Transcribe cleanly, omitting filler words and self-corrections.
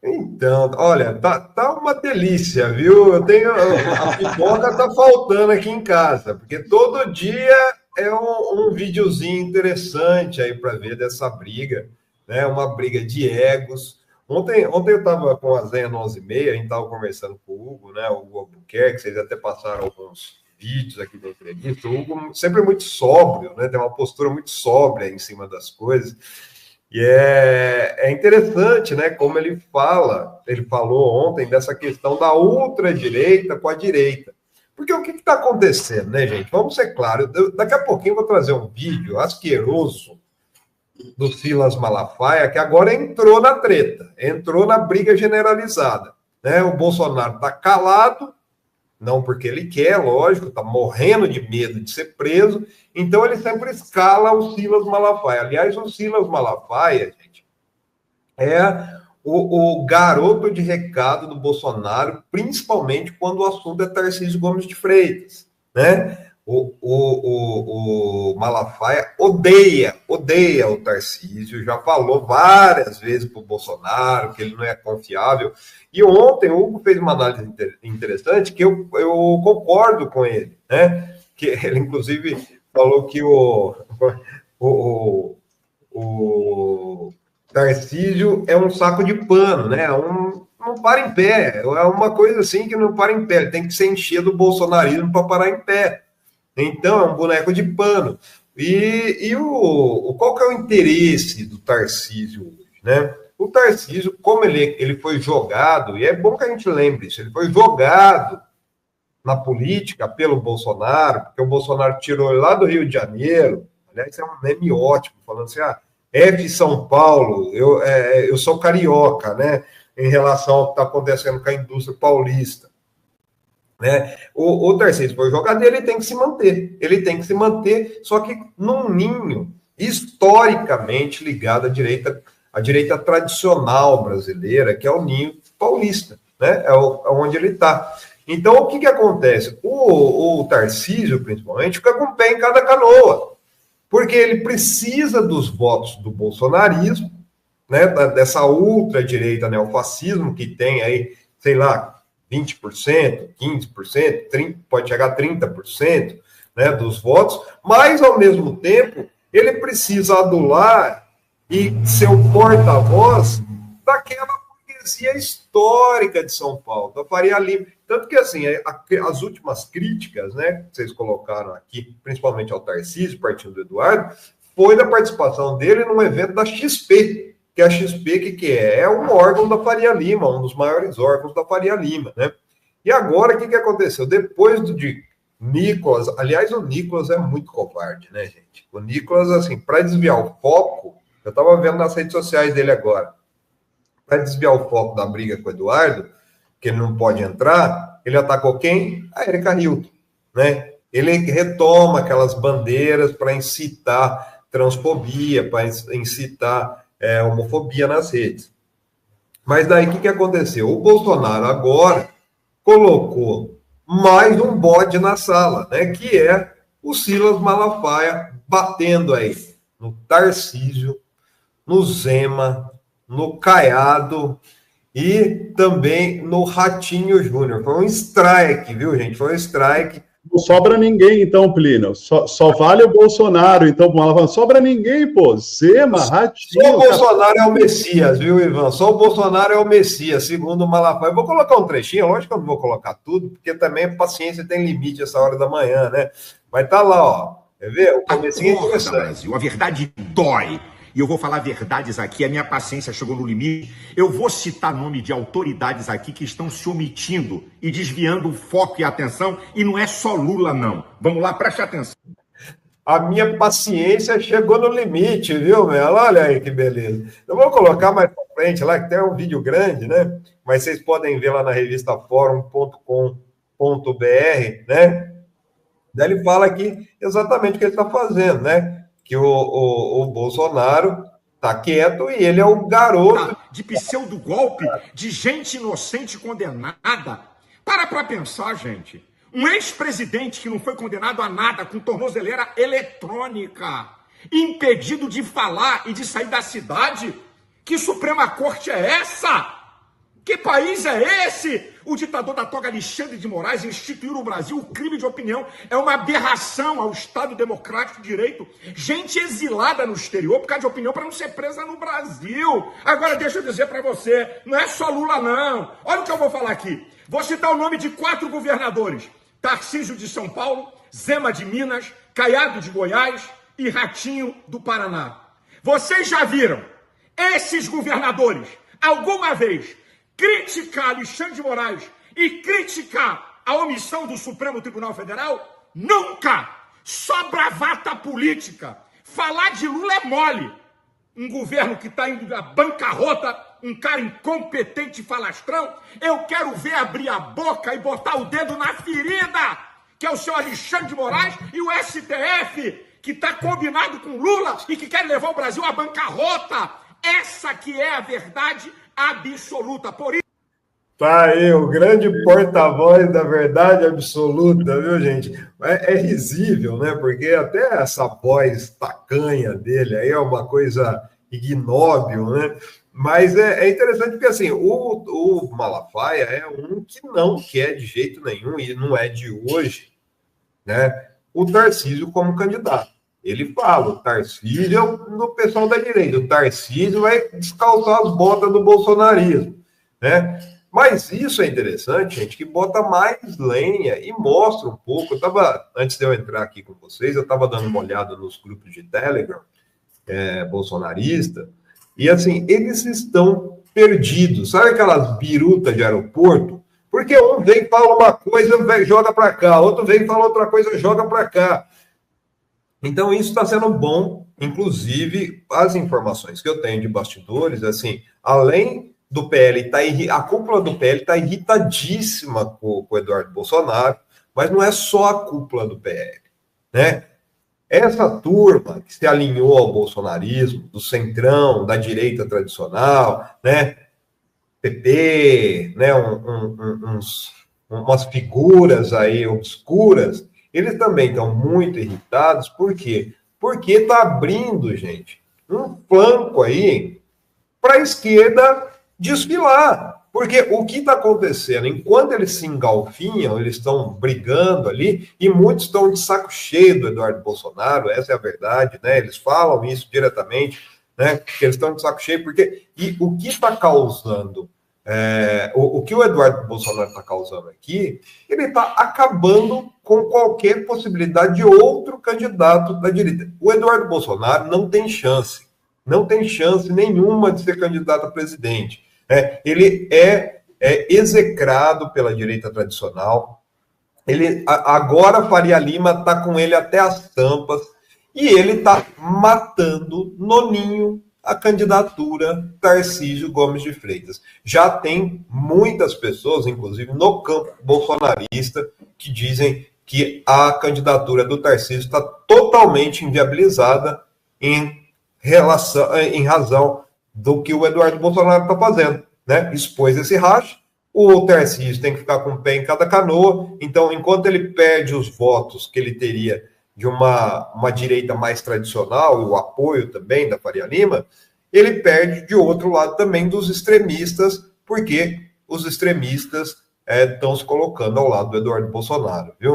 Então, olha, tá uma delícia, viu? Eu tenho a pipoca tá faltando aqui em casa, porque todo dia é um videozinho interessante aí para ver dessa briga, né? Uma briga de egos. Ontem eu estava com a Zenha no 11h30, a gente estava conversando com o Hugo, né? O Hugo Albuquerque, vocês até passaram alguns vídeos aqui da entrevista. O Hugo sempre muito sóbrio, né? Tem uma postura muito sóbria em cima das coisas. E é interessante, né, como ele falou ontem dessa questão da ultradireita com a direita. Porque o que está acontecendo, né, gente? Vamos ser claros, daqui a pouquinho eu vou trazer um vídeo asqueroso do Silas Malafaia, que agora entrou na treta, entrou na briga generalizada. Né? O Bolsonaro está calado, não porque ele quer, lógico, está morrendo de medo de ser preso, então ele sempre escala o Silas Malafaia. Aliás, o Silas Malafaia, gente, é o garoto de recado do Bolsonaro, principalmente quando o assunto é Tarcísio Gomes de Freitas, né? O Malafaia odeia o Tarcísio, já falou várias vezes para o Bolsonaro que ele não é confiável. E ontem o Hugo fez uma análise interessante que eu concordo com ele, né? Que ele, inclusive, falou que o Tarcísio é um saco de pano, né? Não para em pé, é uma coisa assim que não para em pé, ele tem que se encher do bolsonarismo para parar em pé. Então, é um boneco de pano. Qual que é o interesse do Tarcísio hoje, né? O Tarcísio, como ele foi jogado, e é bom que a gente lembre isso, ele foi jogado na política pelo Bolsonaro, porque o Bolsonaro tirou ele lá do Rio de Janeiro, aliás, é um meme ótimo, falando assim, F São Paulo, eu sou carioca, né, em relação ao que está acontecendo com a indústria paulista. Né? O Tarcísio foi jogado e ele tem que se manter, só que num ninho historicamente ligado à direita tradicional brasileira, que é o ninho paulista, né? É onde ele está. Então, o que acontece? O Tarcísio, principalmente, fica com o pé em cada canoa, porque ele precisa dos votos do bolsonarismo, né? Dessa ultradireita neofascismo que tem aí, sei lá, 20%, 15%, 30%, pode chegar a 30%, né, dos votos, mas, ao mesmo tempo, ele precisa adular e ser o porta-voz daquela burguesia histórica de São Paulo, da Faria Lima. Tanto que, assim, as últimas críticas, né, que vocês colocaram aqui, principalmente ao Tarcísio, partindo do Eduardo, foi da participação dele num evento da XP, que a XP, que é? É um órgão da Faria Lima, um dos maiores órgãos da Faria Lima, né? E agora, o que aconteceu? Depois de Nicolas, aliás, o Nicolas é muito covarde, né, gente? O Nicolas, assim, para desviar o foco, eu estava vendo nas redes sociais dele agora, para desviar o foco da briga com o Eduardo, que ele não pode entrar, ele atacou quem? A Erika Hilton, né? Ele retoma aquelas bandeiras para incitar transfobia, para incitar homofobia nas redes. Mas daí o que aconteceu? O Bolsonaro agora colocou mais um bode na sala, né? Que é o Silas Malafaia batendo aí no Tarcísio, no Zema, no Caiado e também no Ratinho Júnior. Foi um strike, viu, gente? Foi um strike. Não sobra ninguém, então, Plínio. Só vale o Bolsonaro. Então, não sobra ninguém, pô. Zema, Ratinho... Só o Bolsonaro é o Messias, viu, Ivan? Só o Bolsonaro é o Messias, segundo o Malafaia. Eu vou colocar um trechinho, lógico que eu não vou colocar tudo, porque também a paciência tem limite essa hora da manhã, né? Mas tá lá, ó. Quer ver? O comecinho é interessante. Brasil, a verdade dói. E eu vou falar verdades aqui, a minha paciência chegou no limite. Eu vou citar nome de autoridades aqui que estão se omitindo e desviando o foco e a atenção, e não é só Lula, não. Vamos lá, preste atenção. A minha paciência chegou no limite, viu, Melo? Olha aí que beleza. Eu vou colocar mais pra frente lá, que tem um vídeo grande, né? Mas vocês podem ver lá na revista fórum.com.br, né? Daí ele fala aqui exatamente o que ele está fazendo, né? Que o Bolsonaro está quieto e ele é o garoto... De pseudo-golpe, de gente inocente condenada. Para pensar, gente. Um ex-presidente que não foi condenado a nada com tornozeleira eletrônica, impedido de falar e de sair da cidade. Que Suprema Corte é essa? Que país é esse? O ditador da toga Alexandre de Moraes instituiu no Brasil o crime de opinião. É uma aberração ao Estado Democrático de Direito. Gente exilada no exterior por causa de opinião para não ser presa no Brasil. Agora, deixa eu dizer para você, não é só Lula, não. Olha o que eu vou falar aqui. Vou citar o nome de 4 governadores. Tarcísio de São Paulo, Zema de Minas, Caiado de Goiás e Ratinho do Paraná. Vocês já viram esses governadores alguma vez criticar Alexandre de Moraes e criticar a omissão do Supremo Tribunal Federal? Nunca! Só bravata política. Falar de Lula é mole. Um governo que está indo à bancarrota, um cara incompetente e falastrão, eu quero ver abrir a boca e botar o dedo na ferida, que é o senhor Alexandre de Moraes e o STF, que está combinado com Lula e que quer levar o Brasil à bancarrota. Essa que é a verdade absoluta. Por isso... Tá aí, o grande porta-voz da verdade absoluta, viu, gente? É risível, né? Porque até essa voz tacanha dele aí é uma coisa ignóbil, né? Mas é interessante porque, assim, o Malafaia é um que não quer de jeito nenhum, e não é de hoje, né? O Tarcísio como candidato. Ele fala, o Tarcísio é o pessoal da direita, o Tarcísio vai descalçar as botas do bolsonarismo, né? Mas isso é interessante, gente, que bota mais lenha e mostra um pouco. Antes de eu entrar aqui com vocês, eu estava dando uma olhada nos grupos de Telegram, bolsonarista, e assim, eles estão perdidos. Sabe aquelas birutas de aeroporto? Porque um vem e fala uma coisa, joga para cá, outro vem e fala outra coisa, joga para cá. Então, isso está sendo bom. Inclusive, as informações que eu tenho de bastidores, assim, além do PL, a cúpula do PL está irritadíssima com o Eduardo Bolsonaro, mas não é só a cúpula do PL, né? Essa turma que se alinhou ao bolsonarismo, do centrão, da direita tradicional, né? PP, né? Umas figuras aí obscuras, eles também estão muito irritados. Por quê? Porque está abrindo, gente, um flanco aí para a esquerda desfilar. Porque o que está acontecendo? Enquanto eles se engalfinham, eles estão brigando ali, e muitos estão de saco cheio do Eduardo Bolsonaro, essa é a verdade, né? Eles falam isso diretamente, né? Que eles estão de saco cheio, porque... E o que está causando... o que o Eduardo Bolsonaro está causando aqui, ele está acabando com qualquer possibilidade de outro candidato da direita. O Eduardo Bolsonaro não tem chance nenhuma de ser candidato a presidente. Ele é execrado pela direita tradicional. Agora Faria Lima está com ele até as tampas, e ele está matando no ninho a candidatura Tarcísio Gomes de Freitas. Já tem muitas pessoas, inclusive no campo bolsonarista, que dizem que a candidatura do Tarcísio está totalmente inviabilizada em razão do que o Eduardo Bolsonaro está fazendo, né? Expôs esse racha, o Tarcísio tem que ficar com o pé em cada canoa. Então, enquanto ele perde os votos que ele teria de uma direita mais tradicional, e o apoio também da Faria Lima, ele perde de outro lado também dos extremistas, porque os extremistas estão se colocando ao lado do Eduardo Bolsonaro, viu?